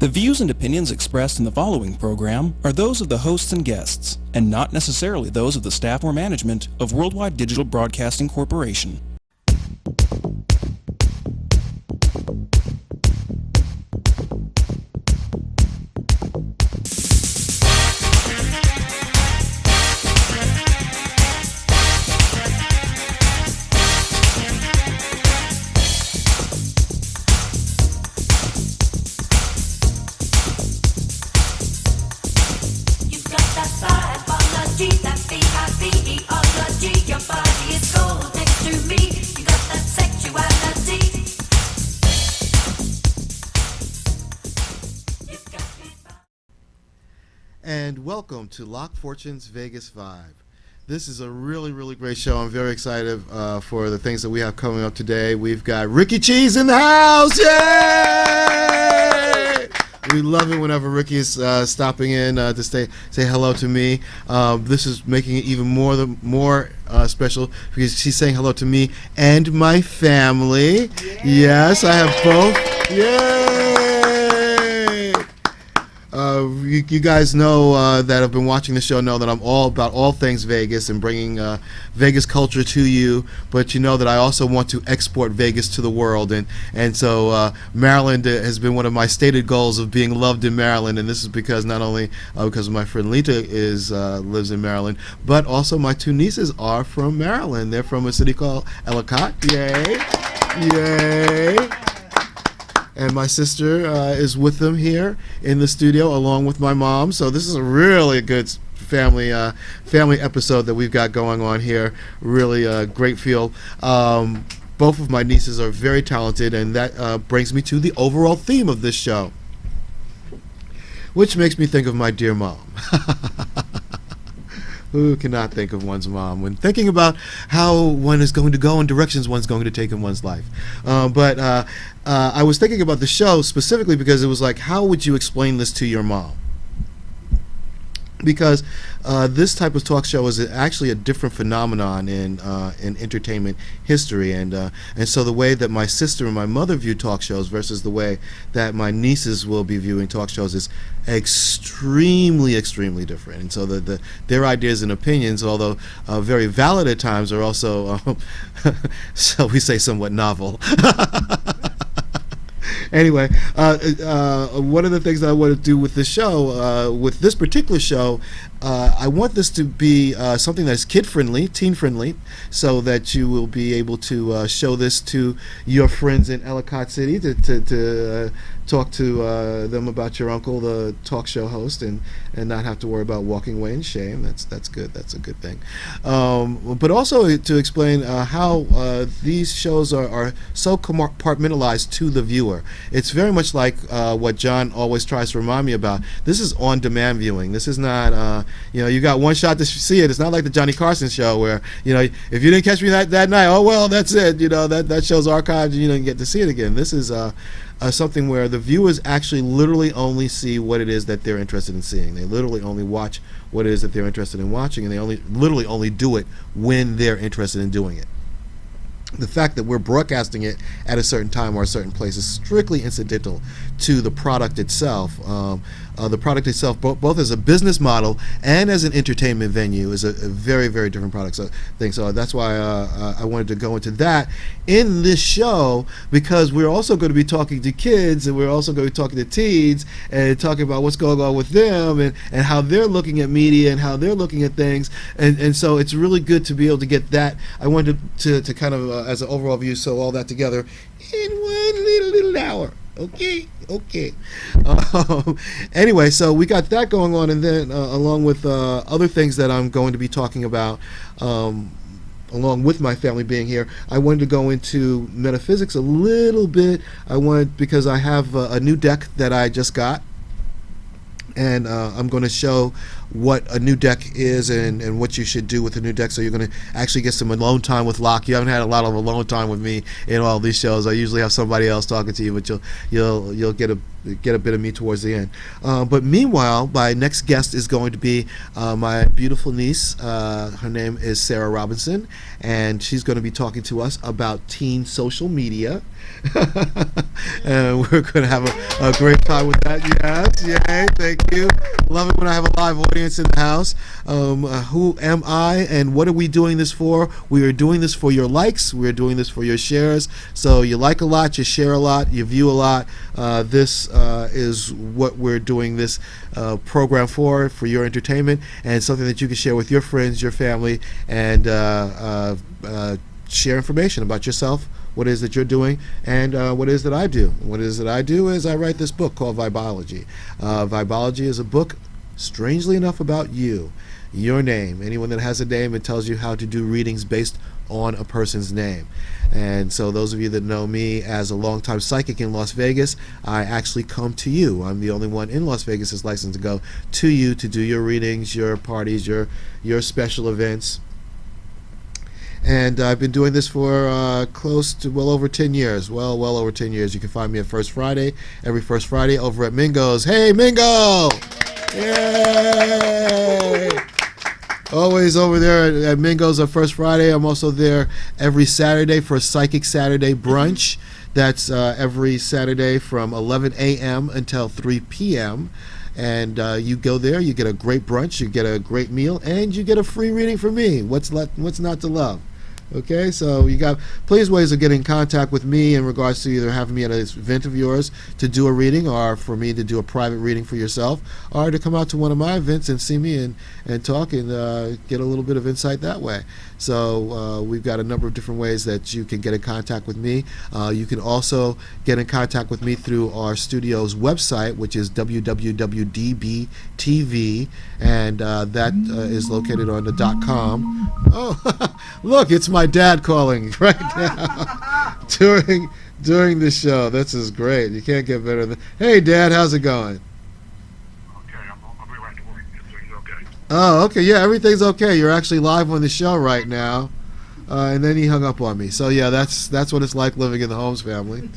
The views and opinions expressed in the following program are those of the hosts and guests, and not necessarily those of the staff or management of Worldwide Digital Broadcasting Corporation. And welcome to Locq Fortune's Vegas Vibe. This is a really great show. I'm very excited for the things that we have coming up today. We've got Rikki Cheese in the house. Yay! We love it whenever Rikki is stopping in to say hello to me. This is making it even more special because she's saying hello to me and my family. Yay! Yes, I have both. Yay! You guys know that have been watching the show know that I'm all about all things Vegas and bringing Vegas culture to you, but you know that I also want to export Vegas to the world, and so Maryland has been one of my stated goals of being loved in Maryland, and this is because not only because my friend Layla lives in Maryland, but also my two nieces are from Maryland. They're from a city called Locq. Yay! Yay! And my sister is with them here in the studio along with my mom. So this is a really good family episode that we've got going on here. Really great feel. Both of my nieces are very talented, and that brings me to the overall theme of this show, which makes me think of my dear mom. Who cannot think of one's mom when thinking about how one is going to go and directions one's going to take in one's life? But I was thinking about the show specifically because it was like, how would you explain this to your mom? Because this type of talk show is actually a different phenomenon in entertainment history, and so the way that my sister and my mother view talk shows versus the way that my nieces will be viewing talk shows is extremely different. And so their ideas and opinions, although very valid at times, are also, shall we say, somewhat novel. Anyway, one of the things that I want to do with this show, with this particular show, I want this to be something that's kid-friendly, teen-friendly, so that you will be able to show this to your friends in Ellicott City to talk to them about your uncle, the talk show host, and not have to worry about walking away in shame. That's good. That's a good thing. But also to explain how these shows are so compartmentalized to the viewer. It's very much like what John always tries to remind me about. This is on-demand viewing. This is not, you got one shot to see it. It's not like the Johnny Carson show where, if you didn't catch me that night, oh, well, that's it. That show's archived and you don't get to see it again. This is something where the viewers actually literally only see what it is that they're interested in seeing. They literally only watch what it is that they're interested in watching, and they literally only do it when they're interested in doing it. The fact that we're broadcasting it at a certain time or a certain place is strictly incidental to the product itself. The product itself, both as a business model and as an entertainment venue, is a very different product. So that's why I wanted to go into that in this show, because we're also going to be talking to kids, and we're also going to be talking to teens and talking about what's going on with them and how they're looking at media and how they're looking at things. And so it's really good to be able to get that. I wanted to kind of, as an overall view, sew all that together in one little hour. Okay. Anyway, so we got that going on, and then along with other things that I'm going to be talking about, along with my family being here, I wanted to go into metaphysics a little bit. Because I have a new deck that I just got, and I'm going to show what a new deck is and what you should do with a new deck. So you're going to actually get some alone time with Locq. You haven't had a lot of alone time with me in all these shows. I usually have somebody else talking to you, but you'll get a bit of me towards the end. But meanwhile, my next guest is going to be my beautiful niece. Her name is Sarah Robinson, and she's going to be talking to us about teen social media. And we're going to have a great time with that. Yes, yay, thank you. Love it when I have a live audience in the house. Who am I and what are we doing this for? We are doing this for your likes. We are doing this for your shares. So you like a lot, you share a lot, you view a lot. This is what we're doing this program for your entertainment, and something that you can share with your friends, your family, and share information about yourself, what it is that you're doing, and what it is that I do. What it is that I do is I write this book called Vibology. Vibology is a book, strangely enough, about you, your name. Anyone that has a name, it tells you how to do readings based on a person's name. And so those of you that know me as a longtime psychic in Las Vegas, I actually come to you. I'm the only one in Las Vegas that's licensed to go to you to do your readings, your parties, your special events. And I've been doing this for close to well over 10 years. Well over 10 years. You can find me at every first Friday over at Mingo's. Hey, Mingo! Yay! Always over there at Mingo's on First Friday. I'm also there every Saturday for Psychic Saturday Brunch. That's every Saturday from 11 a.m. until 3 p.m. And you go there, you get a great brunch, you get a great meal, and you get a free reading from me. What's not to love? Okay, so you got plenty of ways of getting in contact with me in regards to either having me at an event of yours to do a reading, or for me to do a private reading for yourself, or to come out to one of my events and see me and talk and get a little bit of insight that way. So we've got a number of different ways that you can get in contact with me. You can also get in contact with me through our studio's website, which is WWDBTV, and that is located on the .com. Oh, look, it's my dad calling right now during the show. This is great. You can't get better than. Hey, Dad, how's it going? I'll be right to work. Everything's okay. Oh, okay. Yeah, everything's okay. You're actually live on the show right now. And then he hung up on me. So yeah, that's what it's like living in the Holmes family.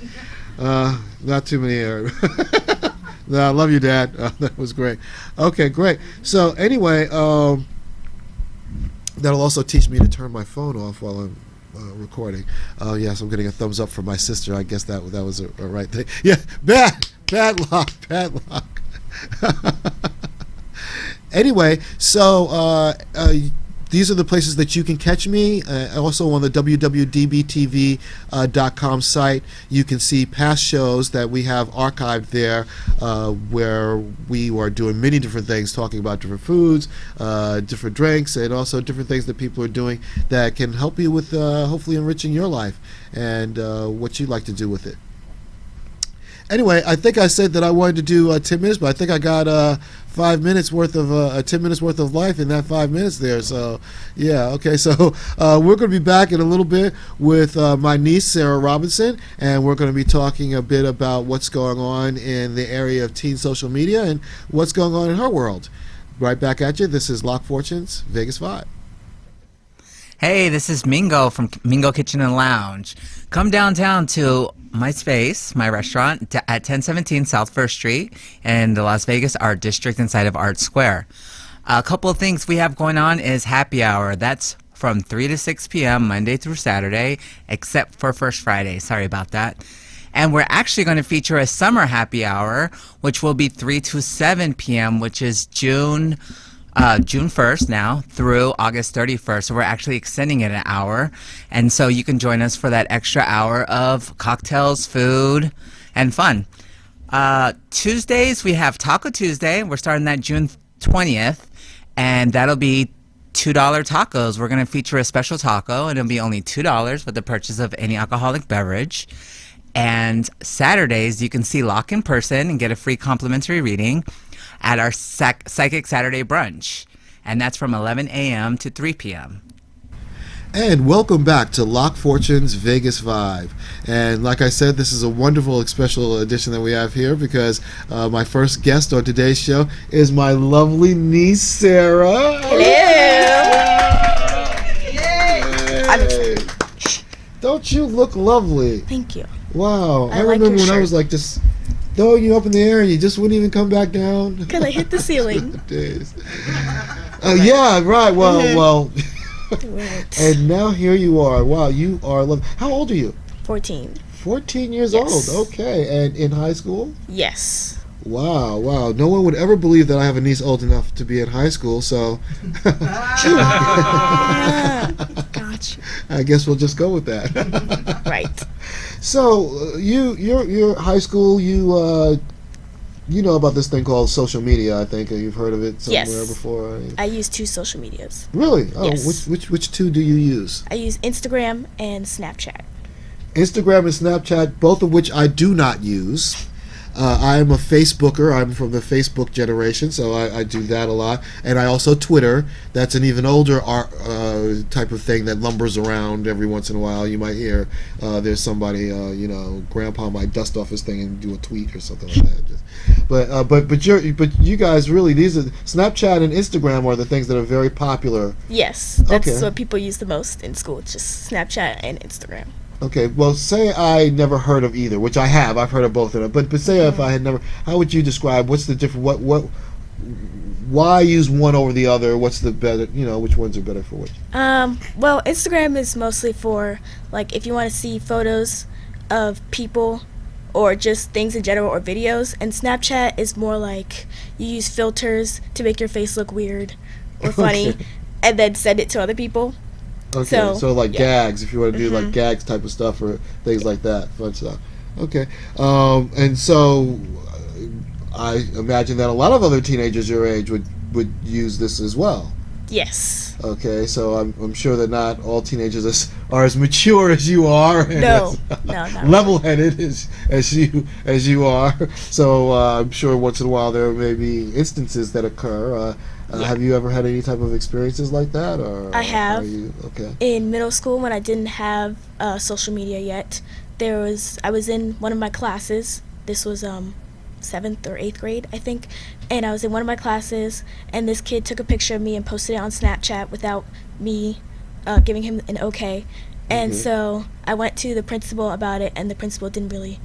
Not too many air. No, I love you, Dad. That was great. Okay, great. So anyway, that'll also teach me to turn my phone off while I'm recording. Oh yes, I'm getting a thumbs up from my sister. I guess that was a right thing. Yeah, bad luck. Anyway, so these are the places that you can catch me. Also on the WWDBTV.com site, you can see past shows that we have archived there, where we are doing many different things, talking about different foods, different drinks, and also different things that people are doing that can help you with hopefully enriching your life and what you'd like to do with it. Anyway, I think I said that I wanted to do 10 minutes, but I think I got 5 minutes worth of 10 minutes worth of life in that 5 minutes there. So, yeah, okay. So we're going to be back in a little bit with my niece, Sarah Robinson, and we're going to be talking a bit about what's going on in the area of teen social media and what's going on in her world. Right back at you. This is Locq Fortune's Vegas Vibe. Hey, this is Mingo from Mingo Kitchen and Lounge. Come downtown to my space, my restaurant, at 1017 South 1st Street in the Las Vegas Art District inside of Art Square. A couple of things we have going on is happy hour. That's from 3 to 6 p.m. Monday through Saturday, except for First Friday. Sorry about that. And we're actually going to feature a summer happy hour, which will be 3 to 7 p.m., which is June 1st now through August 31st. So we're actually extending it an hour. And so you can join us for that extra hour of cocktails, food, and fun. Tuesdays, we have Taco Tuesday. We're starting that June 20th. And that'll be $2 tacos. We're going to feature a special taco, and it'll be only $2 with the purchase of any alcoholic beverage. And Saturdays, you can see Locq in person and get a free complimentary reading at our Psychic Saturday Brunch. And that's from 11 a.m. to 3 p.m. And welcome back to Locq Fortune's Vegas Vibe. And like I said, this is a wonderful special edition that we have here because my first guest on today's show is my lovely niece, Sarah. Hello. Don't you look lovely? Thank you. Wow. I like remember your when I shirt. was like just throwing you up in the air and you just wouldn't even come back down. Because I hit the ceiling. Days. Oh, yeah, right. Well. And now here you are. Wow, you are lovely. How old are you? 14. 14 years Yes. old. Okay. And in high school? Yes. Wow. No one would ever believe that I have a niece old enough to be in high school, so Gotcha. I guess we'll just go with that. Right. So, you're high school, you know about this thing called social media, I think. You've heard of it somewhere Yes. before. I use 2 social medias. Really? Oh, Yes. which two do you use? I use Instagram and Snapchat. Instagram and Snapchat, both of which I do not use. I am a Facebooker. I'm from the Facebook generation, so I do that a lot. And I also Twitter. That's an even older type of thing that lumbers around every once in a while. You might hear there's somebody, Grandpa might dust off his thing and do a tweet or something like that. But you guys really, these are Snapchat and Instagram are the things that are very popular. Yes. That's Okay. what people use the most in school. It's just Snapchat and Instagram. Okay, well, say I never heard of either, which I have. I've heard of both of them. But say if I had never, how would you describe? What's the difference? Why use one over the other? What's the better? Which ones are better for which? Well, Instagram is mostly for, like, if you want to see photos of people or just things in general or videos. And Snapchat is more like you use filters to make your face look weird or funny and then send it to other people. Okay, so like yeah. gags, if you want to do like gags type of stuff or things like that, fun stuff. Okay, and so I imagine that a lot of other teenagers your age would use this as well. Yes. Okay, so I'm sure that not all teenagers are as mature as you are, and No, as not really. level-headed as you are. So I'm sure once in a while there may be instances that occur. Have you ever had any type of experiences like that, or I have. Are you, okay. In middle school, when I didn't have social media yet, I was in one of my classes. This was 7th or 8th grade, I think, and I was in one of my classes, and this kid took a picture of me and posted it on Snapchat without me giving him an okay. And so I went to the principal about it, and the principal didn't really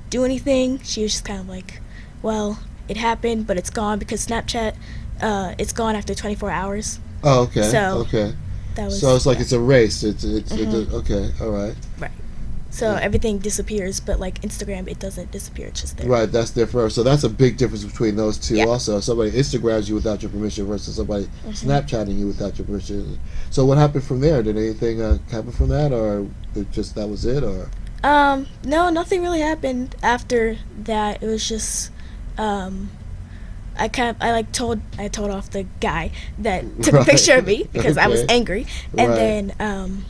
do anything. She was just kind of like, well, it happened, but it's gone because Snapchat, it's gone after 24 hours. Oh, okay. So, okay. That was, So it's like yeah. it's erased. It's okay. All right. Right. So everything disappears, but like Instagram, it doesn't disappear. It's just there. Right. That's different. So that's a big difference between those two. Yeah. Also, if somebody Instagrams you without your permission versus somebody Snapchatting you without your permission. So what happened from there? Did anything happen from that, or that was it, or? No, nothing really happened after that. It was just, I told off the guy that took a picture of me because I was Okay. angry, and Right. then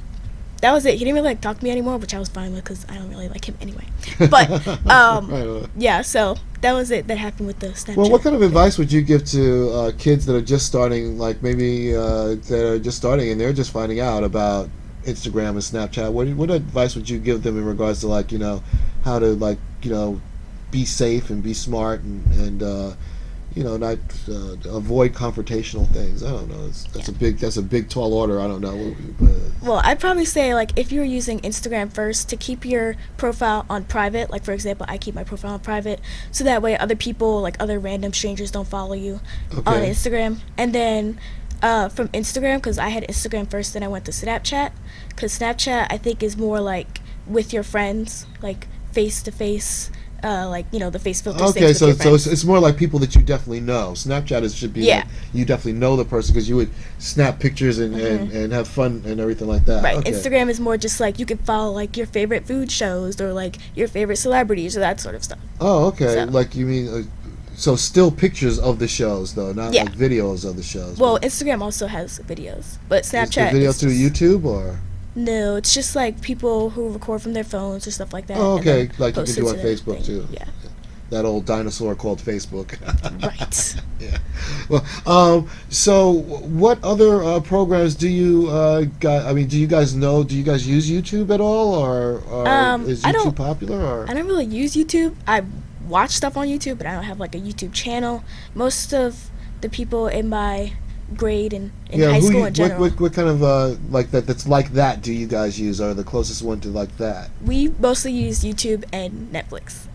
that was it. He didn't really talk to me anymore, which I was fine with because I don't really like him anyway. But Right. yeah, so that was it. That happened with the Snapchat. Well, what kind of advice would you give to kids that are just starting, like maybe that are just starting and they're just finding out about Instagram and Snapchat? What advice would you give them in regards to how to be safe and be smart and not avoid confrontational things? I don't know. That's a big tall order. I don't know. Well, I'd probably say, like, if you're using Instagram first, to keep your profile on private. Like, for example, I keep my profile on private, so that way other people, like other random strangers, don't follow you on Okay. Instagram. And then from Instagram, because I had Instagram first, then I went to Snapchat. Because Snapchat, I think, is more like with your friends, like face to face. The face filter Okay, things so with your friends. it's more like people that you definitely know. Snapchat should be like you definitely know the person because you would snap pictures and have fun and everything like that. Right. Okay. Instagram is more just like you can follow like your favorite food shows or like your favorite celebrities or that sort of stuff. Oh, okay. So. Like you mean, so still pictures of the shows though, not Yeah. like videos of the shows. Well, Instagram also has videos, but Is the Snapchat video is through just- YouTube or? No, it's just like people who record from their phones or stuff like that. Oh, and okay. then Like you post can do it on to their Facebook thing. too. Yeah. that old dinosaur called Facebook. Right. Yeah. Well, so what other programs do you got? I mean, do you guys know? Do you guys use YouTube at all, or is I YouTube don't- popular? Or I don't really use YouTube. I watch stuff on YouTube, but I don't have like a YouTube channel. Most of the people in my grade and in high school in general, what kind of like that's like that do you guys use? Are the closest one to like that? we mostly use YouTube and Netflix.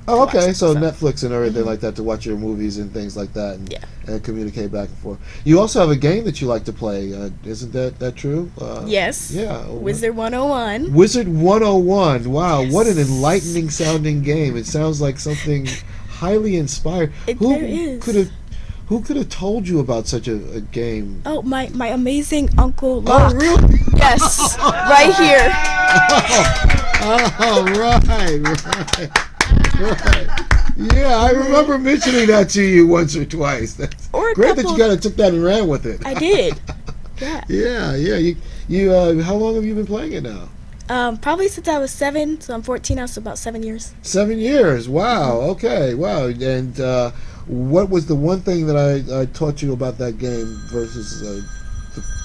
Oh, watch okay. So stuff. Netflix and everything like that to watch your movies and things like that, and, Yeah. and communicate back and forth. You also have a game that you like to play, isn't that true? Yes. Yeah. Wizard 101. Wizard 101. Wow, what an Yes. enlightening sounding game! It sounds like something highly inspired. It is. Who could have told you about such a game? Oh, my amazing Uncle Locq. Oh, really? Yes, right here. Oh, right. Yeah, I remember mentioning that to you once or twice. That's Or a great that couple- you kind of took that and ran with it. I did. Yeah. Yeah. You how long have you been playing it now? Probably since I was 7, so I'm 14 now, so about 7 years. 7 years. Wow. Okay. Wow. And what was the one thing that I taught you about that game versus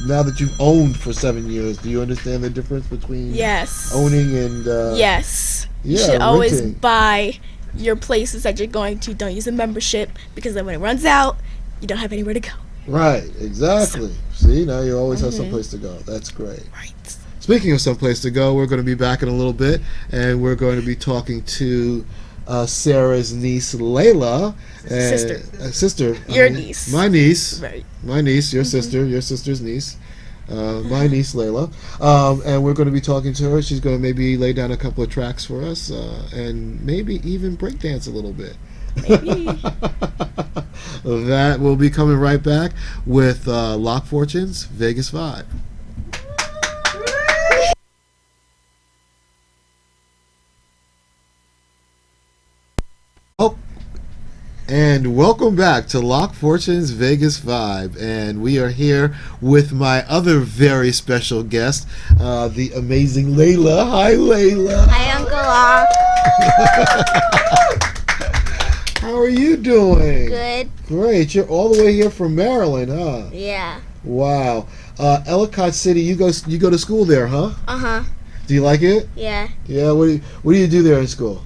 now that you've owned for 7 years? Do you understand the difference between Yes. owning and Yes. You yeah, should always renting. buy your places that you're going to. Don't use a membership because then when it runs out, you don't have anywhere to go. Right. Exactly. See, now you always have someplace to go. That's great. Right. Speaking of someplace to go, we're going to be back in a little bit, and we're going to be talking to Sarah's niece, Layla. Sister. Sister. Your niece. My niece. Right. My niece, your sister, your sister's niece. My niece, Layla. And we're going to be talking to her. She's going to maybe lay down a couple of tracks for us and maybe even breakdance a little bit. Maybe. That will be coming right back with Locq Fortune's Vegas Vibe. Oh, and welcome back to Locq Fortune's Vegas Vibe, and we are here with my other very special guest, the amazing Layla. Hi, Layla. Hi, Uncle Locq. How are you doing? Good. Great. You're all the way here from Maryland, huh? Yeah. Wow. Ellicott City. You go to school there, huh? Uh-huh. Do you like it? Yeah. Yeah. What do you do there in school?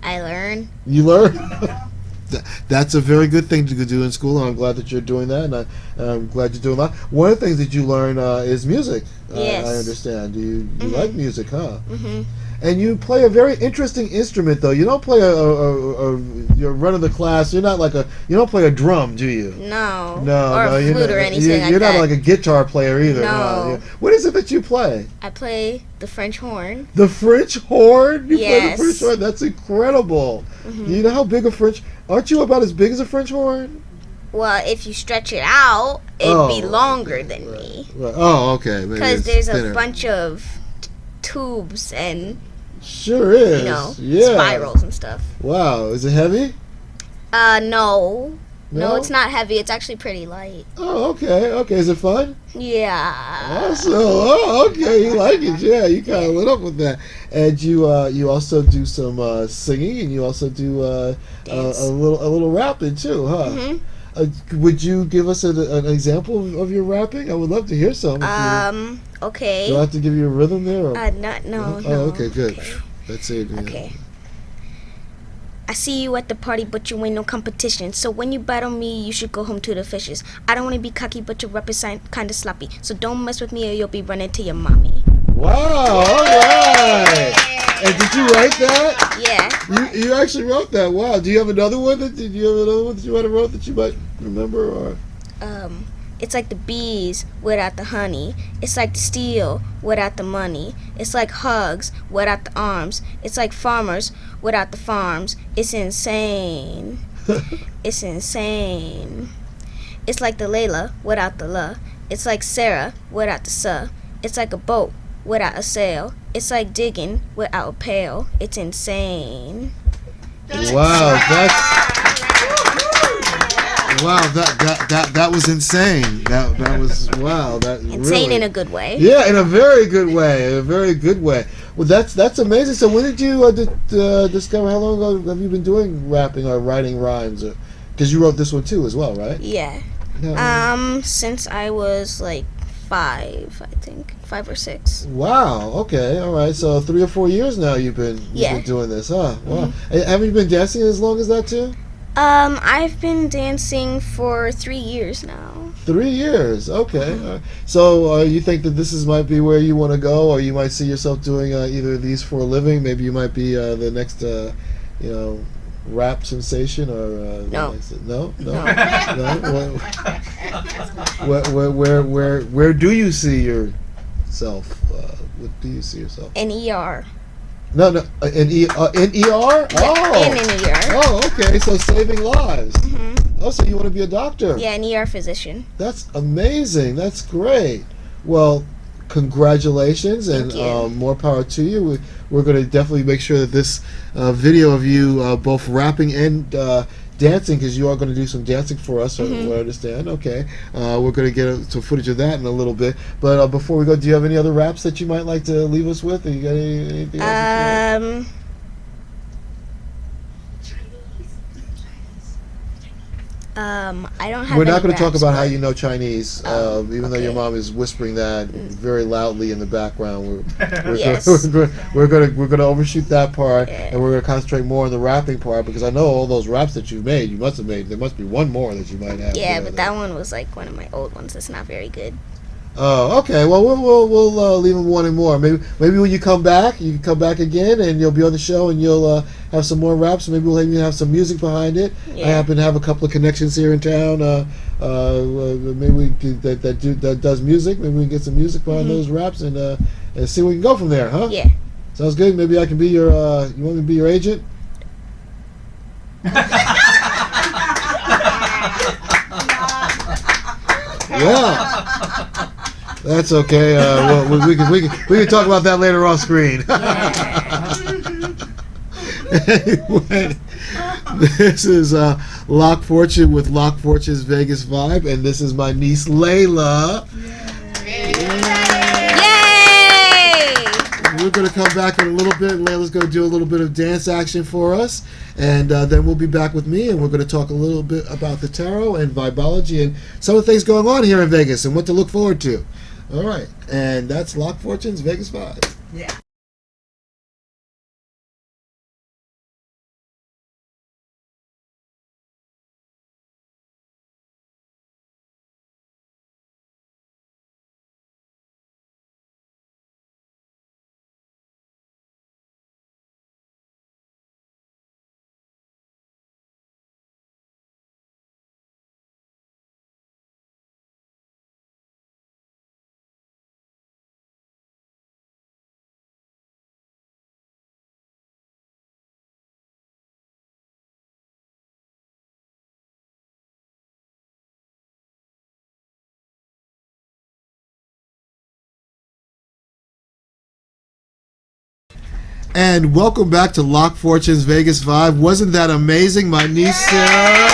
I learn. You learn? That's a very good thing to do in school, and I'm glad that you're doing that, and I'm glad you're doing that. One of the things that you learn is music. Yes. I understand. You like music, huh? Mm-hmm. And you play a very interesting instrument, though. You don't play you're run of the class. You don't play a drum, do you? No. No, Or no, a you're flute not, or anything like you're that. not like a guitar player either. No. What is it that you play? I play the French horn. The French horn? You play the Yes. French horn? That's incredible. You know how big a French... Aren't you about as big as a French horn? Well, if you stretch it out, it'd be longer than me. Right. Oh, okay. Maybe Because it's there's thinner. a bunch of tubes and, Sure is. Yeah. spirals and stuff. Wow. Is it heavy? No. No? No, it's not heavy. It's actually pretty light. Oh, okay. Okay. Is it fun? Yeah. Awesome. Oh, okay. You like it. Yeah, you kind of lit up with that. And you also do some singing, and you also do a Dance. little rapping too, huh? Mhm. Would you give us an example of your rapping? I would love to hear some. Okay. Do I have to give you a rhythm there? Or? No. Oh, okay, good. Okay. That's it. Yeah. Okay. I see you at the party, but you ain't no competition. So when you battle me, you should go home to the fishes. I don't want to be cocky, but your rep is kind of sloppy. So don't mess with me or you'll be running to your mommy. Wow! All right. And did you write that? Yeah. You actually wrote that. Wow. Do you have another one that you might have wrote that you might remember or? It's like the bees without the honey. It's like the steel without the money. It's like hugs without the arms. It's like farmers without the farms. It's insane. It's insane. It's like the Layla without the la. It's like Sarah without the sa. It's like a boat without a sail. It's like digging without a pail. It's insane. Wow, Wow, that was insane. That was wow. That Insane really, in a good way. Yeah, in a very good way. A very good way. Well, that's amazing. So when did you discover? How long ago have you been doing rapping or writing rhymes? Because you wrote this one too, as well, right? Yeah. No. Since I was like 5, I think 5 or 6. Wow. Okay. All right. So 3 or 4 years now you've been doing this, huh? Wow. And have you been dancing as long as that too? I've been dancing for 3 years now. 3 years. Okay. So you think that this might be where you want to go, or you might see yourself doing either of these for a living? Maybe you might be the next, rap sensation, or No. No. Where do you see yourself? What do you see yourself? In ER. No. In ER. Oh. In an ER. Oh, okay. So saving lives. Mhm. Oh, so you want to be a doctor? Yeah, an ER physician. That's amazing. That's great. Well, congratulations, and Thank you. more power to you. We're going to definitely make sure that this video of you both rapping and dancing, because you are going to do some dancing for us, Mm-hmm. I understand. Okay. We're going to get some footage of that in a little bit. But before we go, do you have any other raps that you might like to leave us with? Or you got anything else? I don't have. We're not any going to talk raps, about how but- you know Chinese, even though your mom is whispering that very loudly in the background. Yes. We're going to overshoot that part, Yeah. and we're going to concentrate more on the rapping part, because I know all those raps that you must have made. There must be one more that you might have. Yeah, but that one was like one of my old ones. It's not very good. Oh, okay. Well, we'll leave them wanting more. Maybe when you come back, you can come back again, and you'll be on the show, and you'll have some more raps. Maybe we'll even have some music behind it. Yeah. I happen to have a couple of connections here in town. Maybe we could, that does music. Maybe we can get some music behind those raps, and see where we can go from there, huh? Yeah. Sounds good. Maybe I can be your. You want me to be your agent? Yeah. That's okay. Well, we can talk about that later off screen. Anyway, this is Locq Fortune with Locq Fortune's Vegas Vibe, and this is my niece Layla. Yay! We're going to come back in a little bit. Layla's going to do a little bit of dance action for us, and then we'll be back with me, and we're going to talk a little bit about the tarot and vibology and some of the things going on here in Vegas and what to look forward to. All right, and that's Locq Fortune's Vegas Vibe. Yeah. And welcome back to Locq Fortune's Vegas Vibe. Wasn't that amazing? My niece Layla.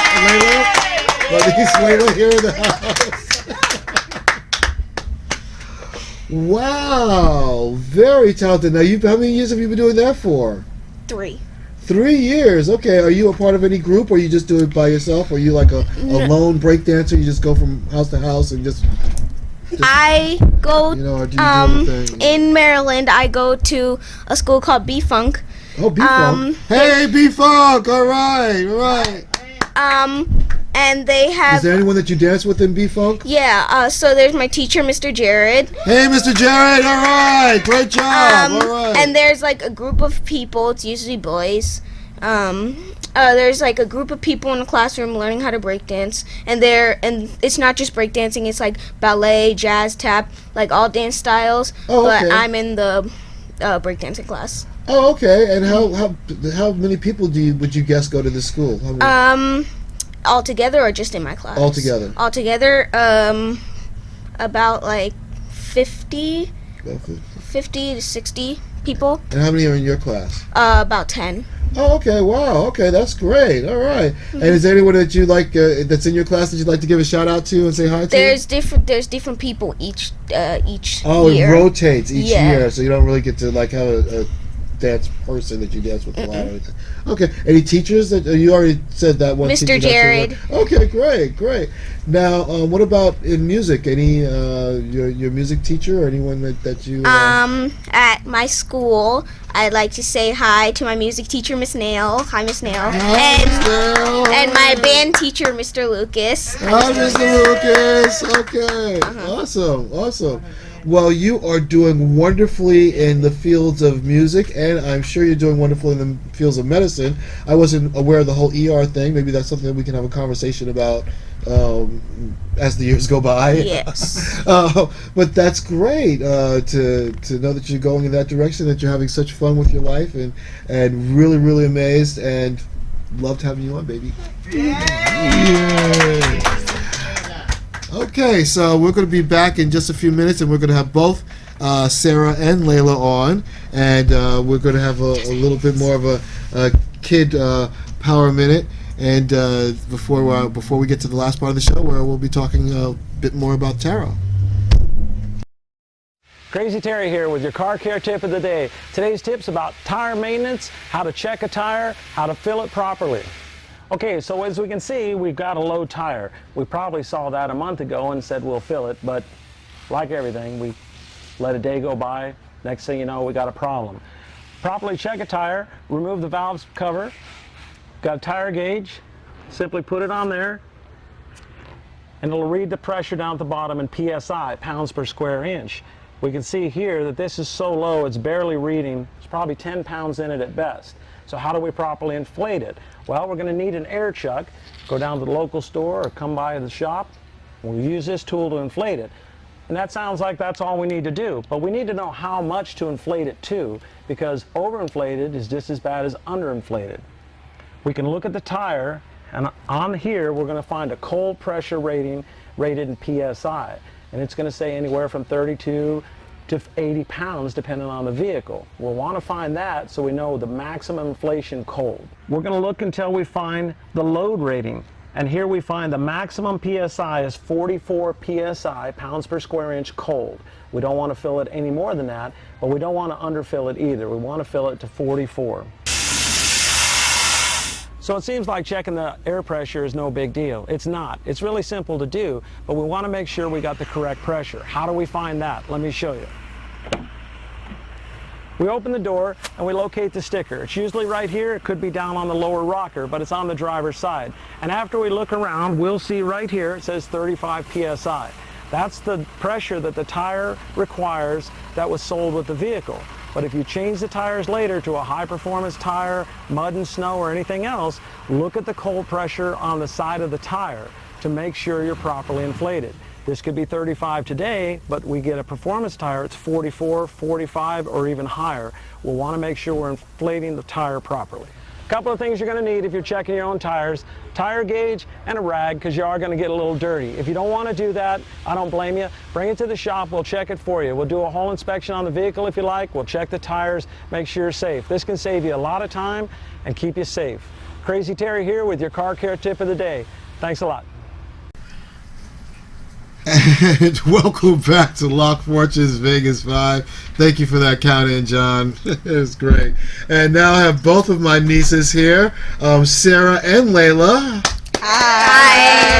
My niece Layla here in the house. Wow, very talented. Now, how many years have you been doing that for? 3. 3 years. Okay. Are you a part of any group, or you just do it by yourself? Or are you like a lone break dancer? You just go from house to house and just I go or do you do anything? in Maryland. I go to a school called B Funk. Oh, B-Funk. Hey, B-Funk. All right. And they Is have there anyone that you dance with in B-Funk? so there's my teacher, Mr. Jared. Hey, Mr. Jared. All right. Great job. All right. And there's like a group of people. It's usually boys. There's like a group of people in the classroom learning how to break dance, and it's not just break dancing. It's like ballet, jazz, tap, like all dance styles. Oh, okay. But I'm in the break dancing class. Oh, okay. And how many people would you guess go to this school? How many? All together or just in my class? All together. All together, about like 50 to 60 people. And how many are in your class? About 10. Oh, okay. Wow. Okay, that's great. All right. And is there anyone that you like that's in your class that you'd like to give a shout out to and say hi to? There's different people each Oh, year. it rotates each Yeah. year, so you don't really get to like have a dance person that you dance with a lot or anything. Okay. Any teachers that you already said that one? Mr. teacher Jared. Okay, great. Now, what about in music? Any your music teacher or anyone that you? At my school, I'd like to say hi to my music teacher, Miss Nail. Hi, Miss Nail. And my band teacher, Mr. Lucas. Hi, Mr. Lucas. Okay. Awesome. Well, you are doing wonderfully in the fields of music, and I'm sure you're doing wonderful in the fields of medicine. I wasn't aware of the whole ER thing. Maybe that's something that we can have a conversation about as the years go by. Yes. But that's great to know that you're going in that direction, that you're having such fun with your life, and really, really amazed, and loved having you on, baby. Yay. Okay, so we're going to be back in just a few minutes, and we're going to have both Sarah and Layla on, and we're going to have a little bit more of a kid power minute, and before we get to the last part of the show, where we'll be talking a bit more about tarot. Crazy Terry here with your car care tip of the day. Today's tip's about tire maintenance, how to check a tire, how to fill it properly. Okay, so as we can see, we've got a low tire. We probably saw that a month ago and said we'll fill it, but like everything, we let a day go by. Next thing you know, we got a problem. Properly check a tire, remove the valve cover. Got a tire gauge, simply put it on there, and it'll read the pressure down at the bottom in PSI, pounds per square inch. We can see here that this is so low, it's barely reading. It's probably 10 pounds in it at best. So how do we properly inflate it? Well, we're going to need an air chuck. Go down to the local store or come by the shop. We'll use this tool to inflate it. And that sounds like that's all we need to do. But we need to know how much to inflate it to, because overinflated is just as bad as underinflated. We can look at the tire, and on here we're going to find a cold pressure rating rated in PSI. And it's going to say anywhere from 32 to 80 pounds depending on the vehicle. We'll want to find that so we know the maximum inflation cold. We're going to look until we find the load rating. And here we find the maximum PSI is 44 PSI, pounds per square inch cold. We don't want to fill it any more than that, but we don't want to underfill it either. We want to fill it to 44. So it seems like checking the air pressure is no big deal. It's not. It's really simple to do, but we want to make sure we got the correct pressure. How do we find that? Let me show you. We open the door and we locate the sticker. It's usually right here. It could be down on the lower rocker, but it's on the driver's side. And after we look around, we'll see right here it says 35 PSI. That's the pressure that the tire requires that was sold with the vehicle. But if you change the tires later to a high-performance tire, mud and snow or anything else, look at the cold pressure on the side of the tire to make sure you're properly inflated. This could be 35 today, but we get a performance tire, it's 44, 45, or even higher. We'll want to make sure we're inflating the tire properly. A couple of things you're going to need if you're checking your own tires: tire gauge and a rag, because you are going to get a little dirty. If you don't want to do that, I don't blame you. Bring it to the shop, we'll check it for you. We'll do a whole inspection on the vehicle if you like. We'll check the tires, make sure you're safe. This can save you a lot of time and keep you safe. Crazy Terry here with your car care tip of the day. Thanks a lot. And welcome back to Locq Fortune's Vegas 5. Thank you for that count-in, John. It was great. And now I have both of my nieces here, Sarah and Layla. Hi.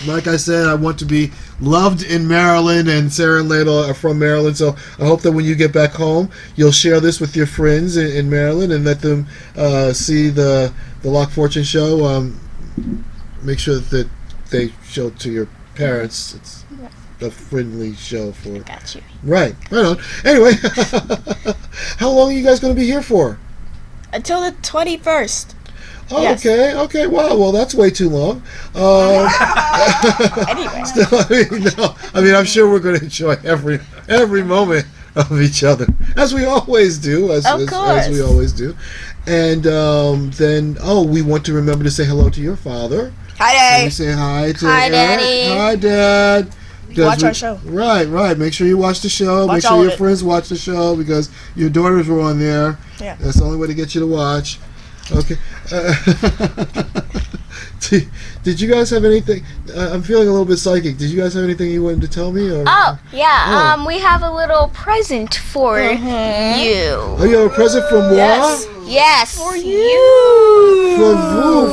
Like I said, I want to be loved in Maryland, and Sarah and Layla are from Maryland, so I hope that when you get back home, you'll share this with your friends in Maryland and let them see the Locq Fortune show. Make sure that they show it to your parents. It's a friendly show for. Got you. Right on. Anyway, how long are you guys going to be here for? Until the 21st. Oh, Yes. Okay. Wow. Well, that's way too long. Anyway. Still, I'm sure we're going to enjoy every moment of each other, as we always do. As we always do. And then, we want to remember to say hello to your father. Hi, Can we say hi to Hi, Eric? Daddy. Hi, Dad. Watch our show. Right. Make sure you watch the show. Make Watch all sure of your it. friends watch the show because your daughters were on there. Yeah. That's the only way to get you to watch. Okay. Did you guys have anything? I'm feeling a little bit psychic. Did you guys have anything you wanted to tell me? Or? Oh, yeah. Oh. We have a little present for you. Oh, you have a present from Yes. Wa? Yes. For you.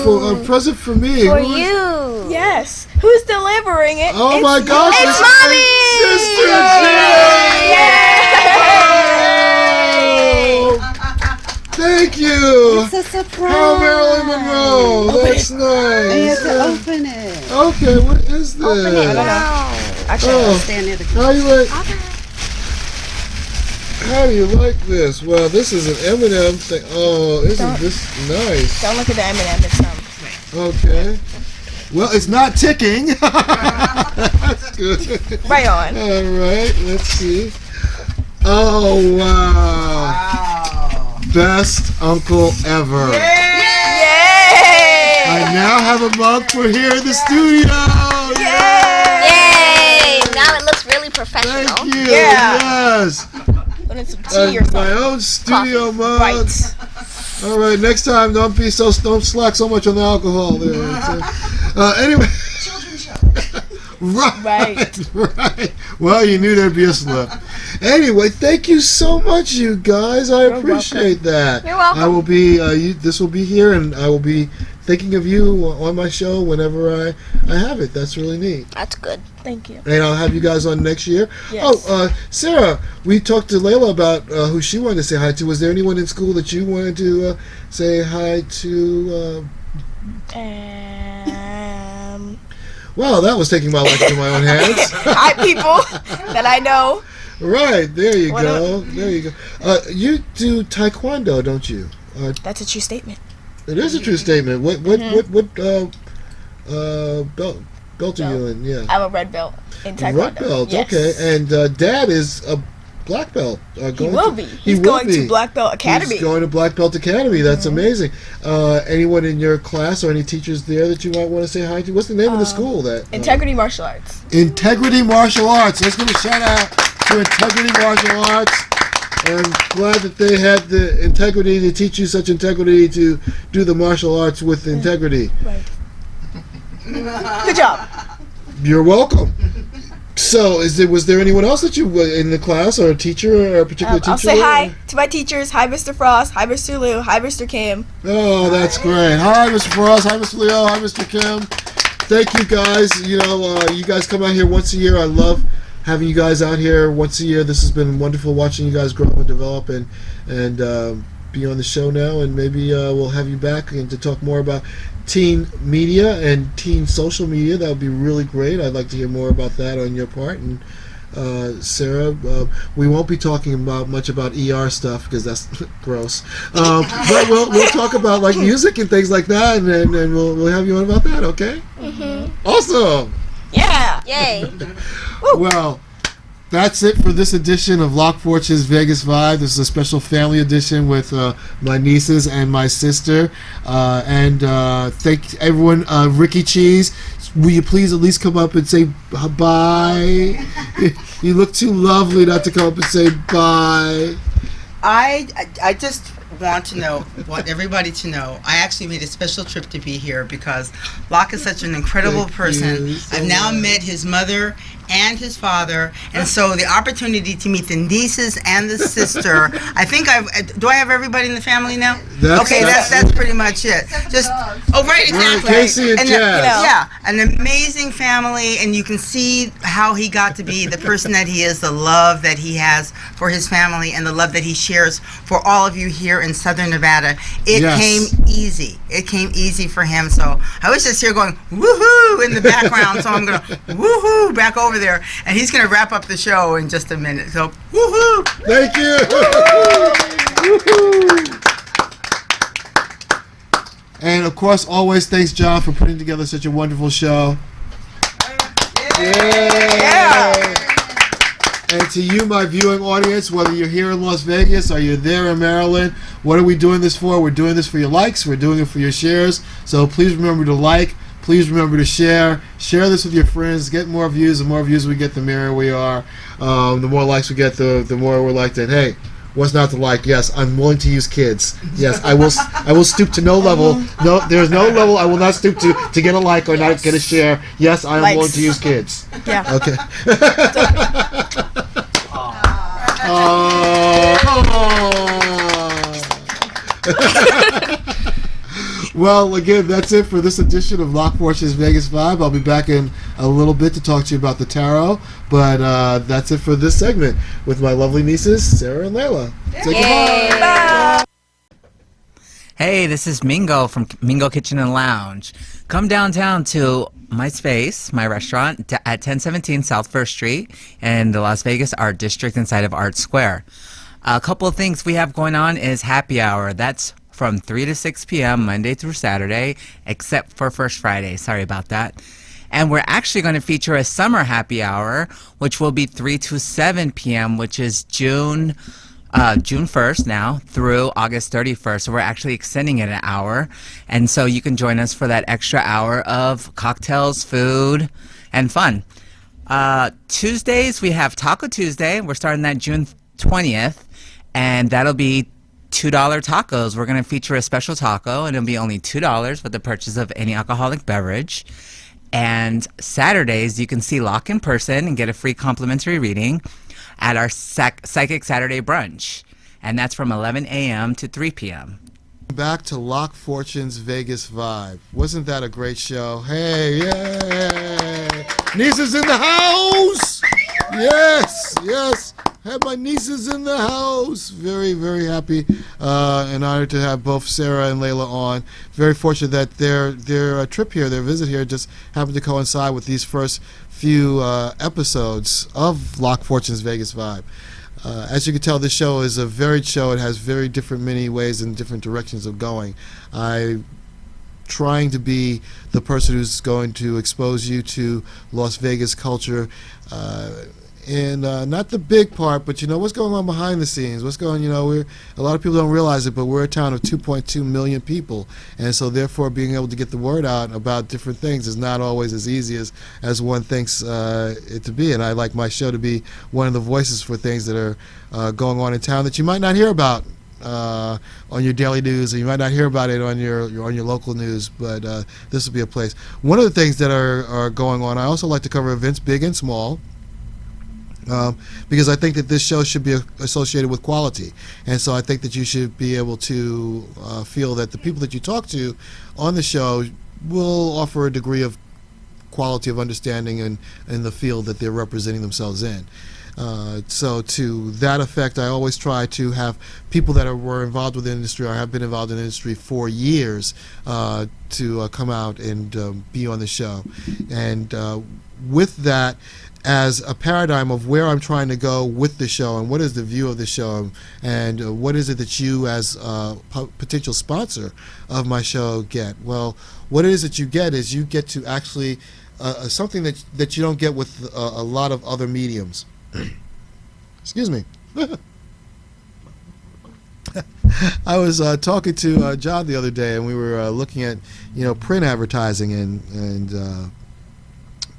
For a present for me. For Who is- you. Yes. Who's delivering it? Oh It's my gosh! It's my Mommy! sister Jill! Thank you. It's a surprise. Oh, Marilyn Monroe. That's You have to nice. open it. Okay, what is this? I don't know. Actually, Oh, Stand near the how you like? How do you like this? Well, this is an M&M thing. Oh, isn't this nice? don't look at the M&M. It's Okay. Well, it's not ticking. That's good. right on. All right, let's see. Oh, wow. Best uncle ever. Yay! I now have a mug for here in the studio. Yay! Now it looks really professional. Thank you. Yeah. Yes. Put in some tea or My something. own studio mug. Right. All right, next time don't slack so much on the alcohol there. Anyway. Right. Well, you knew there'd be a slip. Anyway, thank you so much, you guys. I appreciate that. You're welcome. I will be. This will be here, and I will be thinking of you on my show whenever I have it. That's really neat. That's good. Thank you. And I'll have you guys on next year. Yes. Oh, Sarah, we talked to Layla about who she wanted to say hi to. Was there anyone in school that you wanted to say hi to? Well, that was taking my life into my own hands. Hi, people that I know. Right, there you What go. There you go. You do taekwondo, don't you? That's a true statement. It is a true statement. What belt are you in? Yeah. I'm a red belt in taekwondo. Red belt. Yes. Okay. And Dad is a black belt. He will be. He's will going be. to Black Belt Academy. He's going to Black Belt Academy. That's amazing. Anyone in your class or any teachers there that you might want to say hi to? What's the name of the school? That Integrity Martial Arts. Integrity Martial Arts. Let's give a shout out to Integrity Martial Arts. I'm glad that they had the integrity to teach you such integrity to do the martial arts with integrity. Right. Good job. You're welcome. So, was there anyone else that you in the class, or a teacher, or a particular teacher? I'll say hi to my teachers. Hi, Mr. Frost. Hi, Mr. Liu. Hi, Mr. Kim. Oh, that's great. Hi, Mr. Frost. Hi, Mr. Leo. Hi, Mr. Kim. Thank you, guys. You guys come out here once a year. I love having you guys out here once a year. This has been wonderful watching you guys grow and develop and be on the show now. And maybe we'll have you back and to talk more about teen media and teen social media. That would be really great. I'd like to hear more about that on your part. And Sarah, we won't be talking much about ER stuff because that's gross. But we'll talk about like music and things like that, and we'll have you on about that. Okay? Mm-hmm. Awesome. Yeah. Yay. Well, that's it for this edition of Locq Fortune's Vegas Vibe. This is a special family edition with my nieces and my sister. Thank everyone. Rikki Cheese, will you please at least come up and say bye? You look too lovely not to come up and say bye. I just want everybody to know, I actually made a special trip to be here because Locq is such an incredible person. I've now met his mother and his father, and so the opportunity to meet the nieces and the sister. I think do I have everybody in the family now? That's pretty much it. Exactly. Casey and Jazz. Yeah, an amazing family, and you can see how he got to be the person that he is, the love that he has for his family, and the love that he shares for all of you here in Southern Nevada. It came easy. It came easy for him. So I was just here going woohoo in the background. So I'm gonna woohoo back over there, and he's gonna wrap up the show in just a minute. So woohoo! Thank you. And of course, always thanks John for putting together such a wonderful show. Yeah. And to you, my viewing audience, whether you're here in Las Vegas or you're there in Maryland, what are we doing this for? We're doing this for your likes. We're doing it for your shares. So please remember to like, Please remember to share this with your friends. Get more views. The more views we get, the merrier we are. The more likes we get, the more we're like that. Hey, what's not to like? Yes, I'm willing to use kids. Yes, I will stoop to no level. No, there's no level I will not stoop to get a like or not get a share. Yes, I am willing to use kids. Yeah. Okay. Well, again, that's it for this edition of Locq Fortune's Vegas Vibe. I'll be back in a little bit to talk to you about the tarot, but that's it for this segment with my lovely nieces, Sarah and Layla. Say goodbye. Hey, this is Mingo from Mingo Kitchen and Lounge. Come downtown to my space, my restaurant, at 1017 South 1st Street in the Las Vegas Art District inside of Art Square. A couple of things we have going on is happy hour. That's from 3 to 6 p.m. Monday through Saturday, except for First Friday. Sorry about that. And we're actually going to feature a summer happy hour, which will be 3 to 7 p.m., which is June 1st now through August 31st. So we're actually extending it an hour. And so you can join us for that extra hour of cocktails, food, and fun. Tuesdays, we have Taco Tuesday. We're starting that June 20th. And that'll be $2 tacos. We're going to feature a special taco, and it'll be only $2 with the purchase of any alcoholic beverage. And Saturdays, you can see Locq in person and get a free complimentary reading at our Psychic Saturday brunch. And that's from 11 a.m. to 3 p.m. Back to Locq Fortune's Vegas Vibe. Wasn't that a great show? Hey, yay! Nieces in the house! Yes, yes. Had my nieces in the house. Very, very happy and honored to have both Sarah and Layla on. Very fortunate that their trip here, their visit here, just happened to coincide with these first few episodes of Locq Fortune's Vegas Vibe. As you can tell, this show is a varied show. It has very different many ways and different directions of going. I'm trying to be the person who's going to expose you to Las Vegas culture. And not the big part, but what's going on behind the scenes. What's going, a lot of people don't realize it, but we're a town of 2.2 million people, and so therefore being able to get the word out about different things is not always as easy as one thinks it to be. And I like my show to be one of the voices for things that are going on in town that you might not hear about on your daily news, or you might not hear about it on your local news, but this will be a place. One of the things that are going on, I also like to cover events big and small. Because I think that this show should be associated with quality, and so I think that you should be able to feel that the people that you talk to on the show will offer a degree of quality of understanding in the field that they're representing themselves in. So to that effect, I always try to have people that were involved with the industry or have been involved in the industry for years to come out and be on the show. And with that, as a paradigm of where I'm trying to go with the show and what is the view of the show and what is it that you as a potential sponsor of my show get. Well, what it is that you get is you get to actually something that you don't get with a lot of other mediums. Excuse me. I was talking to John the other day, and we were looking at print advertising and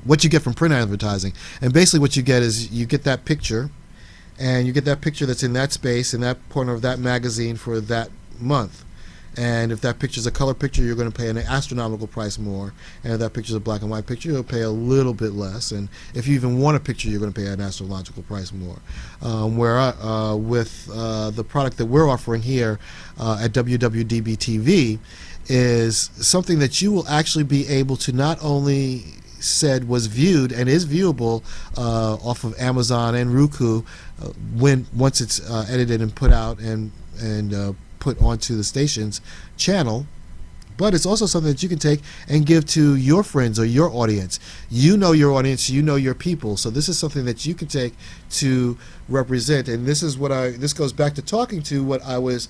what you get from print advertising. And basically what you get is you get that picture, and you get that picture that's in that space, in that corner of that magazine for that month. And if that picture is a color picture, you're going to pay an astronomical price more. And if that picture is a black and white picture, you'll pay a little bit less. And if you even want a picture, you're going to pay an astronomical price more. With the product that we're offering here at WWDB TV is something that you will actually be able to not only said was viewed and is viewable off of Amazon and Roku once it's edited and put out and put onto the station's channel, but it's also something that you can take and give to your friends or your audience. You know your audience, you know your people, so this is something that you can take to represent. And this is this goes back to talking to what I was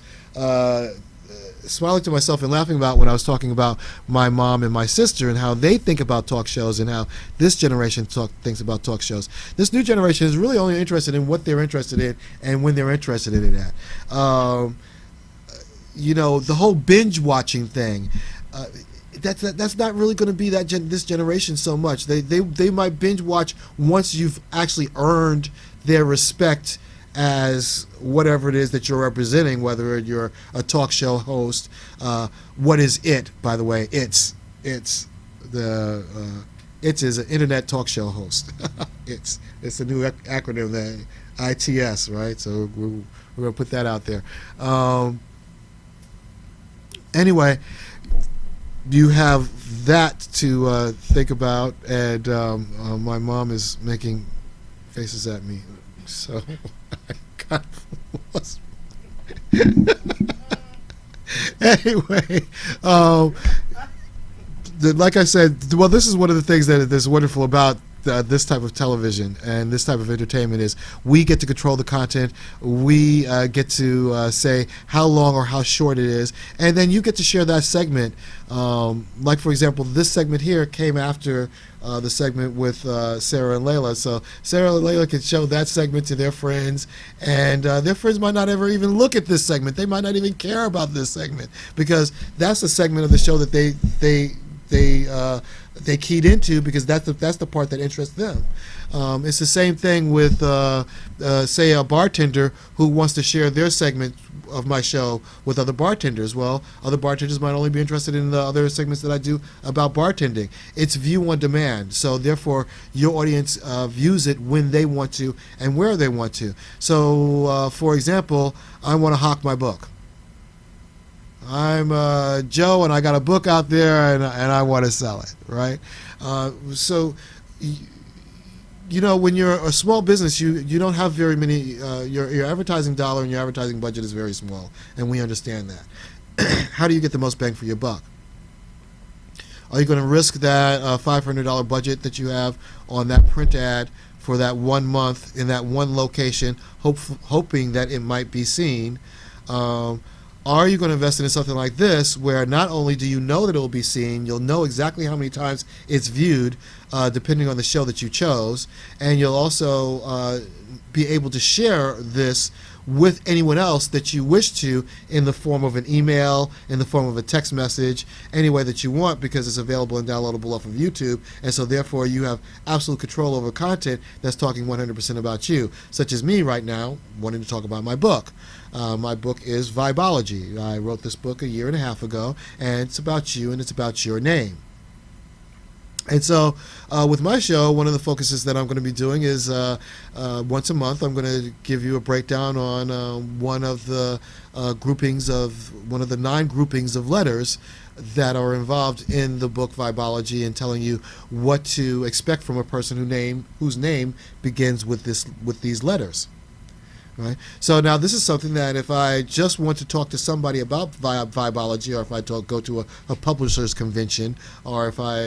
smiling to myself and laughing about when I was talking about my mom and my sister and how they think about talk shows and how this generation thinks about talk shows. This new generation is really only interested in what they're interested in and when they're interested in it at. The whole binge watching thing. that's not really going to be this generation so much. They might binge watch once you've actually earned their respect as whatever it is that you're representing, whether you're a talk show host. What is it, by the way? It's is an internet talk show host. it's a new acronym, the ITS, right? So we're going to put that out there. Anyway, you have that to think about, and my mom is making faces at me, so I kind of lost. Anyway, like I said, well, this is one of the things that is wonderful about this type of television and this type of entertainment is we get to control the content. We get to say how long or how short it is, and then you get to share that segment. Like, for example, this segment here came after the segment with Sarah and Layla. So Sarah and Layla can show that segment to their friends, and their friends might not ever even look at this segment. They might not even care about this segment because that's a segment of the show that they keyed into because that's the part that interests them. It's the same thing with say a bartender who wants to share their segment of my show with other bartenders. Well, other bartenders might only be interested in the other segments that I do about bartending. It's view on demand, so therefore your audience views it when they want to and where they want to. So for example, I want to hawk my book. I'm Joe, and I got a book out there, and I want to sell it, right? So, you know, when you're a small business, you don't have very many. Your advertising dollar and your advertising budget is very small, and we understand that. How do you get the most bang for your buck? Are you going to risk that $500 budget that you have on that print ad for that 1 month in that one location, hoping that it might be seen? Are you going to invest in something like this where not only do you know that it will be seen, you'll know exactly how many times it's viewed depending on the show that you chose, and you'll also be able to share this with anyone else that you wish to in the form of an email, in the form of a text message, any way that you want, because it's available and downloadable off of YouTube, and so therefore you have absolute control over content that's talking 100% about you, such as me right now wanting to talk about my book. My book is Vibology. I wrote this book 1.5 years ago, and it's about you and it's about your name. And so with my show, one of the focuses that I'm going to be doing is once a month I'm going to give you a breakdown on one of the one of the 9 groupings of letters that are involved in the book Vibology, and telling you what to expect from a person whose name begins with these letters. Right. So now this is something that if I just want to talk to somebody about Vibology, or if I go to a publisher's convention, or if I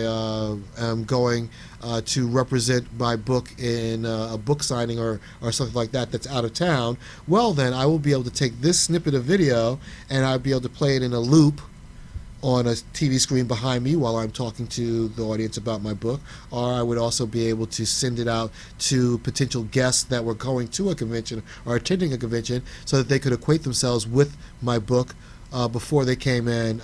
am going to represent my book in a book signing or something like that that's out of town, well then I will be able to take this snippet of video and I'll be able to play it in a loop on a TV screen behind me while I'm talking to the audience about my book, or I would also be able to send it out to potential guests that were going to a convention or attending a convention so that they could equate themselves with my book before they came in.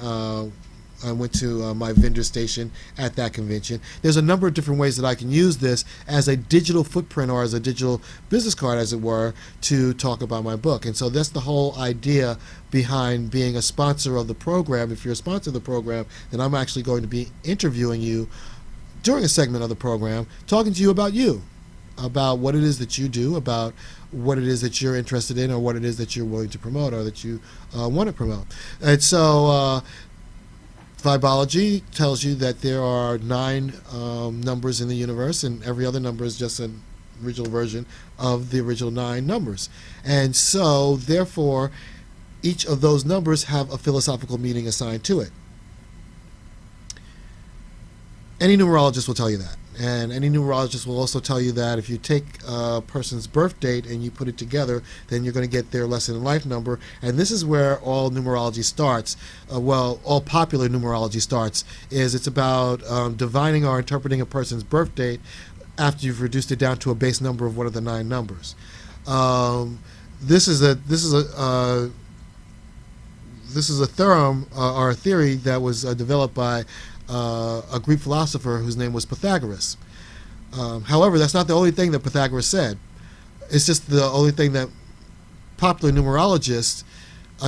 I went to my vendor station at that convention. There's a number of different ways that I can use this as a digital footprint or as a digital business card, as it were, to talk about my book. And so that's the whole idea behind being a sponsor of the program. If you're a sponsor of the program, then I'm actually going to be interviewing you during a segment of the program, talking to you, about what it is that you do, about what it is that you're interested in, or what it is that you're willing to promote, or that you want to promote. And so Vibology tells you that there are 9 numbers in the universe, and every other number is just an original version of the original 9 numbers. And so, therefore, each of those numbers have a philosophical meaning assigned to it. Any numerologist will tell you that. And any numerologist will also tell you that if you take a person's birth date and you put it together, then you're going to get their lesson in life number. And this is where all numerology starts. All popular numerology starts. It's about divining or interpreting a person's birth date after you've reduced it down to a base number of one of the 9 numbers. this is a theorem or a theory that was developed by a Greek philosopher whose name was Pythagoras. However, that's not the only thing that Pythagoras said. It's just the only thing that popular numerologists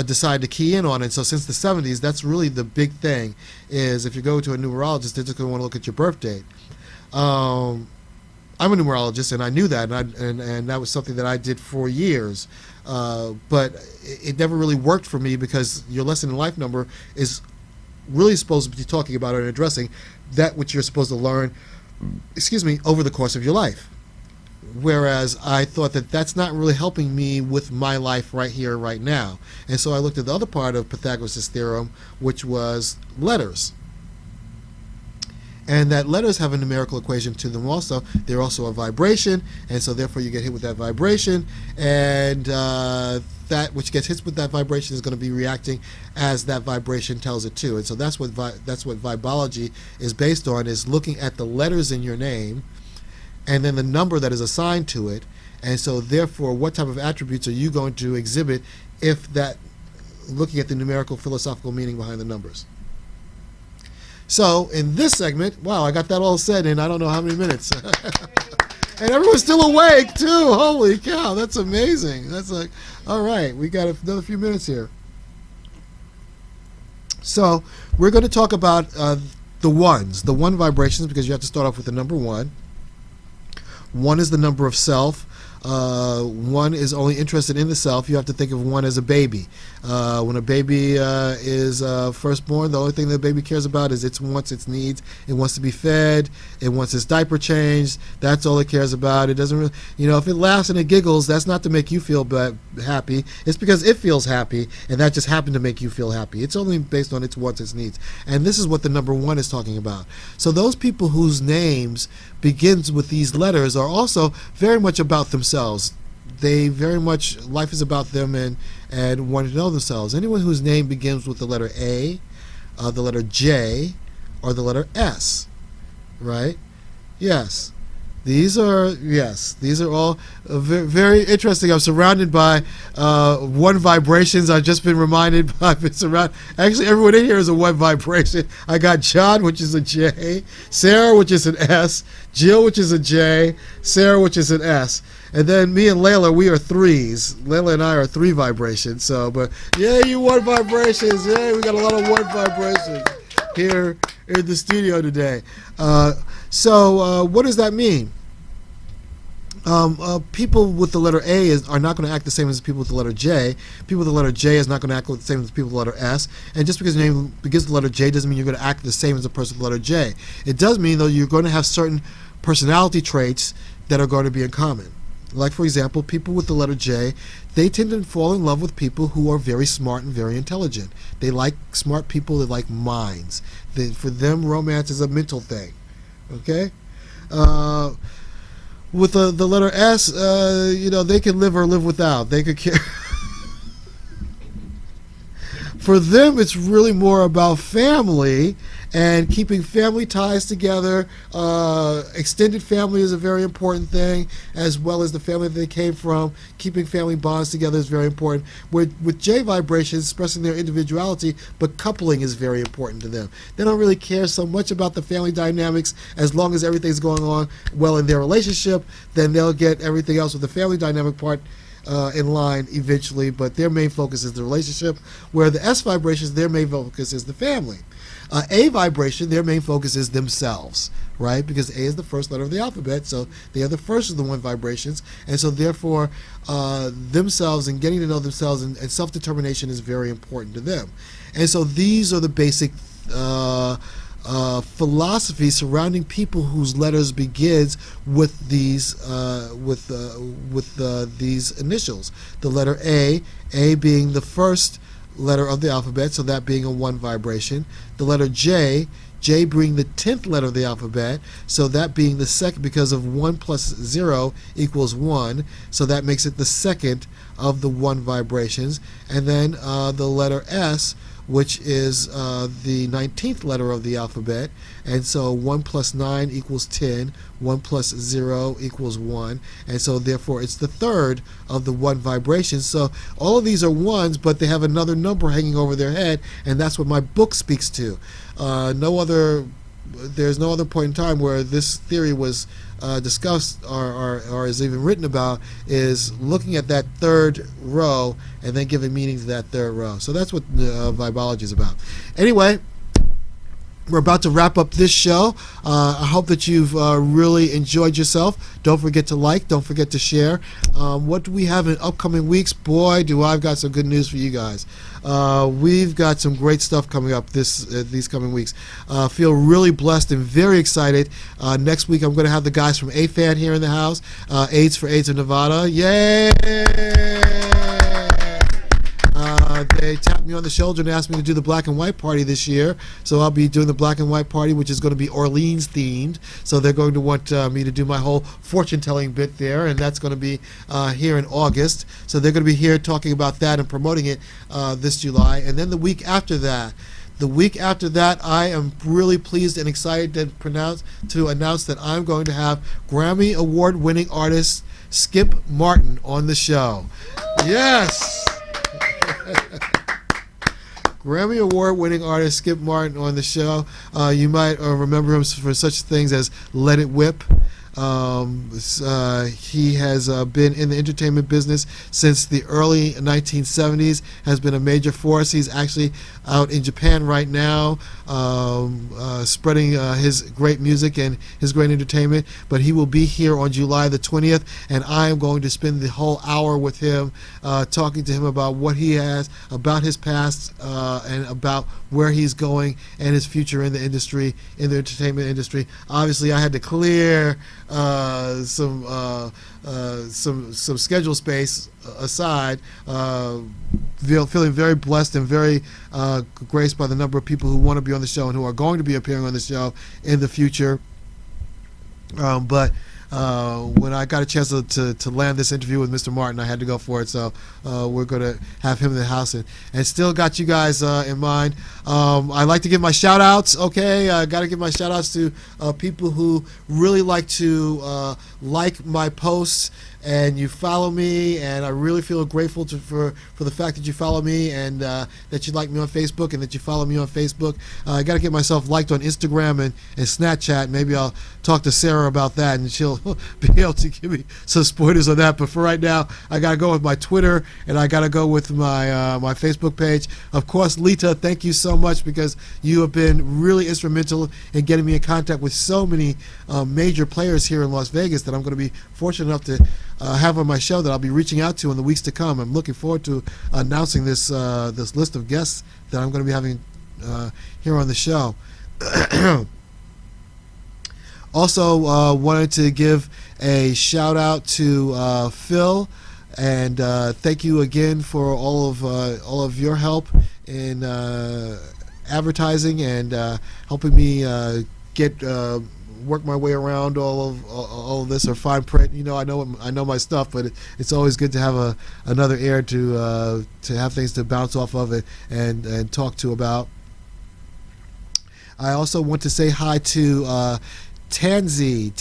decide to key in on. And so since the 70s, that's really the big thing, is if you go to a numerologist, they're just going to want to look at your birth date. I'm a numerologist, and I knew that, and that was something that I did for years. But it never really worked for me, because your lesson in life number is really supposed to be talking about and addressing that which you're supposed to learn, over the course of your life. Whereas I thought that that's not really helping me with my life right here, right now. And so I looked at the other part of Pythagoras' theorem, which was letters. And that letters have a numerical equation to them also. They're also a vibration, and so therefore you get hit with that vibration, and that which gets hit with that vibration is going to be reacting as that vibration tells it to. And so that's what vibology is based on, is looking at the letters in your name and then the number that is assigned to it. And so therefore, what type of attributes are you going to exhibit if that, looking at the numerical philosophical meaning behind the numbers. So in this segment, wow, I got that all said in I don't know how many minutes. And everyone's still awake too. Holy cow, that's amazing. That's like, all right, we got another few minutes here. So we're going to talk about the one vibrations, because you have to start off with the number one. One is the number of self. One is only interested in the self. You have to think of one as a baby. When a baby is first born, the only thing the baby cares about is its wants, its needs. It wants to be fed. It wants its diaper changed. That's all it cares about. It doesn't really, if it laughs and it giggles, that's not to make you feel happy. It's because it feels happy, and that just happened to make you feel happy. It's only based on its wants, its needs. And this is what the number one is talking about. So those people whose names begins with these letters are also very much about themselves. They very much, life is about them and wanting to know themselves. Anyone whose name begins with the letter A, the letter J, or the letter S, right? Yes. These are all very, very interesting. I'm surrounded by one vibrations. I've just been reminded. Actually, everyone in here is a one vibration. I got John, which is a J, Sarah, which is an S, Jill, which is a J, Sarah, which is an S. And then me and Layla, we are threes. Layla and I are three vibrations. So, but yeah, you one vibrations. Yeah, we got a lot of one vibrations here in the studio today. So what does that mean? People with the letter A are not going to act the same as people with the letter J. People with the letter J is not going to act the same as people with the letter S. And just because your name begins with the letter J doesn't mean you're going to act the same as a person with the letter J. It does mean, though, you're going to have certain personality traits that are going to be in common. Like, for example, people with the letter J, they tend to fall in love with people who are very smart and very intelligent. They like smart people. They like minds. For them, romance is a mental thing. Okay? With the letter S, they can live or live without. They could care. For them, it's really more about family and keeping family ties together. Extended family is a very important thing, as well as the family that they came from. Keeping family bonds together is very important. With J vibrations, expressing their individuality, but coupling is very important to them. They don't really care so much about the family dynamics. As long as everything's going on well in their relationship, then they'll get everything else with the family dynamic part in line eventually, but their main focus is the relationship, where the S vibrations, their main focus is the family. A vibration, their main focus is themselves, right? Because A is the first letter of the alphabet, so they are the first of the one vibrations, and so therefore themselves and getting to know themselves and self-determination is very important to them. And so these are the basic philosophy surrounding people whose letters begins with these these initials. The letter A being the first letter of the alphabet, so that being a one vibration. The letter J being the 10th letter of the alphabet, so that being the second, because of 1 plus 0 equals 1, so that makes it the second of the one vibrations. And then the letter S, which is the 19th letter of the alphabet. And so 1 plus 9 equals 10. 1 plus 0 equals 1. And so therefore it's the third of the 1 vibration. So all of these are ones, but they have another number hanging over their head, and that's what my book speaks to. There's no other point in time where this theory was discussed or is even written about, is looking at that third row and then giving meaning to that third row. So that's what vibology is about. Anyway, we're about to wrap up this show. I hope that you've really enjoyed yourself. Don't forget to like. Don't forget to share. What do we have in upcoming weeks? Boy, do I've got some good news for you guys. We've got some great stuff coming up these coming weeks. Feel really blessed and very excited. Next week I'm going to have the guys from AFAN here in the house. AIDS for AIDS of Nevada. Yay! They tapped me on the shoulder and asked me to do the black and white party this year. So I'll be doing the black and white party, which is going to be Orleans themed. So they're going to want me to do my whole fortune telling bit there, and that's going to be here in August. So they're going to be here talking about that and promoting it this July. And then the week after that, I am really pleased and excited to announce that I'm going to have Grammy Award-winning artist Skip Martin on the show. Yes! Grammy Award-winning artist Skip Martin on the show. You might remember him for such things as Let It Whip. He has been in the entertainment business since the early 1970s, has been a major force. He's actually out in Japan right now, spreading his great music and his great entertainment, but he will be here on July the 20th, and I am going to spend the whole hour with him, talking to him about what he has, about his past, and about where he's going and his future in the industry, in the entertainment industry. Obviously, I had to clear some schedule space aside, feeling very blessed and very graced by the number of people who want to be on the show and who are going to be appearing on the show in the future. But when I got a chance to land this interview with Mr. Martin, I had to go for it. So we're going to have him in the house and still got you guys in mind. I like to give my shout outs. Okay, I got to give my shout outs to people who really like to like my posts and you follow me, and I really feel grateful for the fact that you follow me and that you like me on Facebook and that you follow me on Facebook. I got to get myself liked on Instagram and Snapchat. Maybe I'll talk to Sarah about that, and she'll be able to give me some spoilers on that. But for right now, I got to go with my Twitter, and I got to go with my my Facebook page. Of course, Lita, thank you so much, because you have been really instrumental in getting me in contact with so many major players here in Las Vegas that I'm going to be fortunate enough to have on my show, that I'll be reaching out to in the weeks to come. I'm looking forward to announcing this this list of guests that I'm going to be having here on the show. Also, wanted to give a shout out to Phil, and thank you again for all of your help in advertising and helping me get work my way around all of this, or fine print. You know, I know my stuff, but it's always good to have another ear to have things to bounce off of it and talk to about. I also want to say hi to Tansy.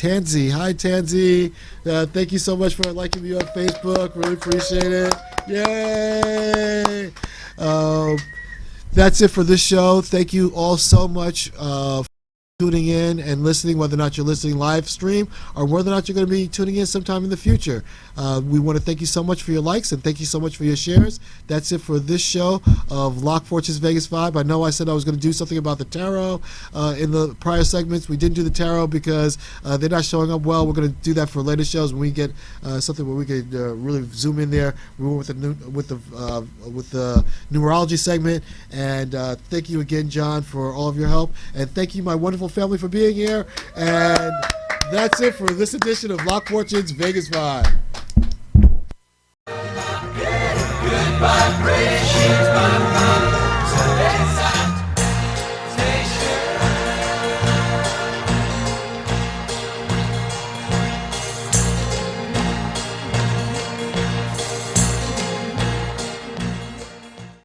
Hi, Tansy. Thank you so much for liking me on Facebook. Really appreciate it. Yay! That's it for this show. Thank you all so much for tuning in and listening, whether or not you're listening live stream or whether or not you're going to be tuning in sometime in the future. We want to thank you so much for your likes and thank you so much for your shares. That's it for this show of Locq Fortune's Vegas Vibe. I know I said I was going to do something about the tarot in the prior segments. We didn't do the tarot because they're not showing up well. We're going to do that for later shows when we get something where we could really zoom in there. We went with the numerology segment. And thank you again, John, for all of your help. And thank you, my wonderful family, for being here. And that's it for this edition of Locq Fortune's Vegas Vibe. Good vibrations.